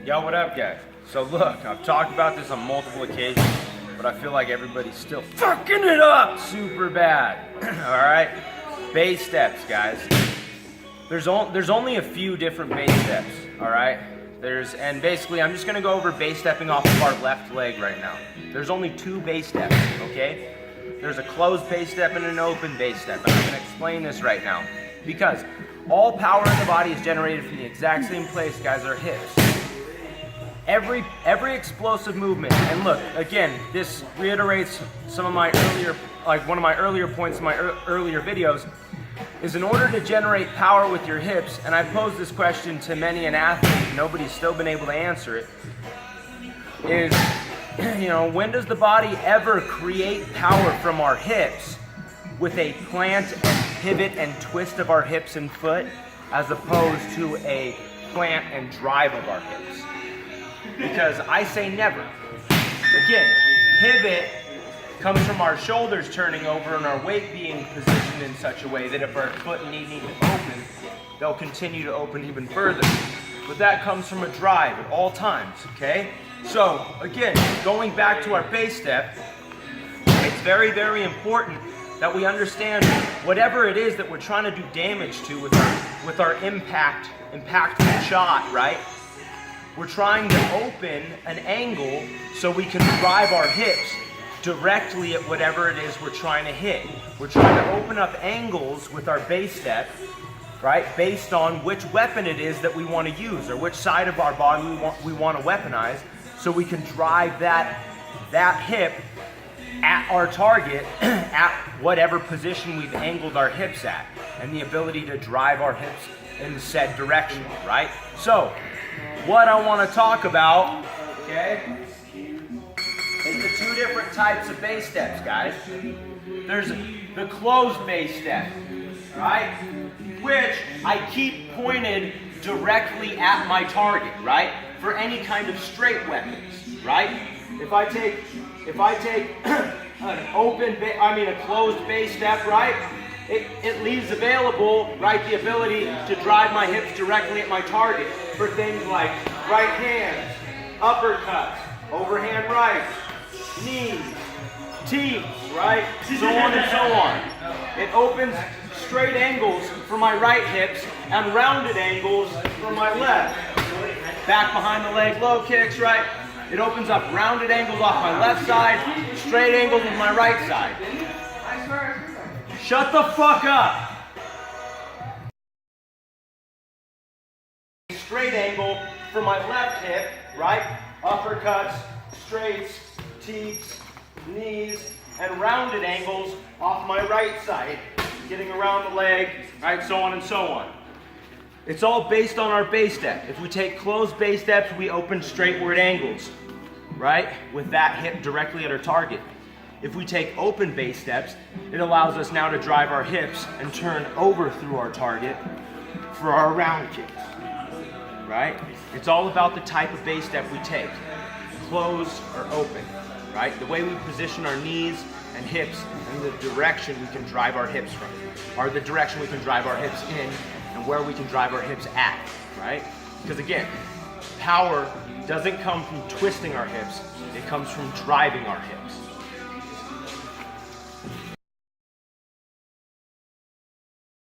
Yo, what up, guys? So look, I've talked about this on multiple occasions, but I feel like everybody's still fucking it up super bad. All right, base steps, guys. There's only a few different base steps. All right, and basically I'm just gonna go over base stepping off of our left leg right now. There's only two base steps. Okay, there's a closed base step and an open base step, and I'm gonna explain this right now because all power in the body is generated from the exact same place, guys, our hips. Every explosive movement, and look, again, this reiterates one of my earlier points in my earlier videos, is in order to generate power with your hips, and I've posed this question to many an athlete, nobody's still been able to answer it, is, when does the body ever create power from our hips with a plant and pivot and twist of our hips and foot, as opposed to a plant and drive of our hips? Because I say never. Again, pivot comes from our shoulders turning over and our weight being positioned in such a way that if our foot and knee need to open, they'll continue to open even further. But that comes from a drive at all times, okay? So, again, going back to our base step, it's very, very important that we understand whatever it is that we're trying to do damage to with our impactful shot, right? We're trying to open an angle so we can drive our hips directly at whatever it is we're trying to hit. We're trying to open up angles with our base step, right, based on which weapon it is that we want to use or which side of our body we want to weaponize, so we can drive that hip at our target at whatever position we've angled our hips at, and the ability to drive our hips in said direction, right? So, what I want to talk about, okay, is the two different types of base steps, guys. There's the closed base step, right, which I keep pointed directly at my target, right, for any kind of straight weapons, right? If I take a closed base step, right, it leaves available, right, the ability to drive my hips directly at my target for things like right hands, uppercuts, overhand rights, knees, tees, right, so on and so on. It opens straight angles for my right hips and rounded angles for my left. Back behind the leg low kicks, right? It opens up rounded angles off my left side, straight angles with my right side. Shut the fuck up! Straight angle for my left hip, right? Uppercuts, straights, teeps, knees, and rounded angles off my right side, getting around the leg, right? So on and so on. It's all based on our base step. If we take closed base steps, we open straightward angles, right? With that hip directly at our target. If we take open base steps, it allows us now to drive our hips and turn over through our target for our round kicks, right? It's all about the type of base step we take, closed or open, right? The way we position our knees and hips and the direction we can drive our hips from, or the direction we can drive our hips in and where we can drive our hips at, right? Because again, power doesn't come from twisting our hips, it comes from driving our hips.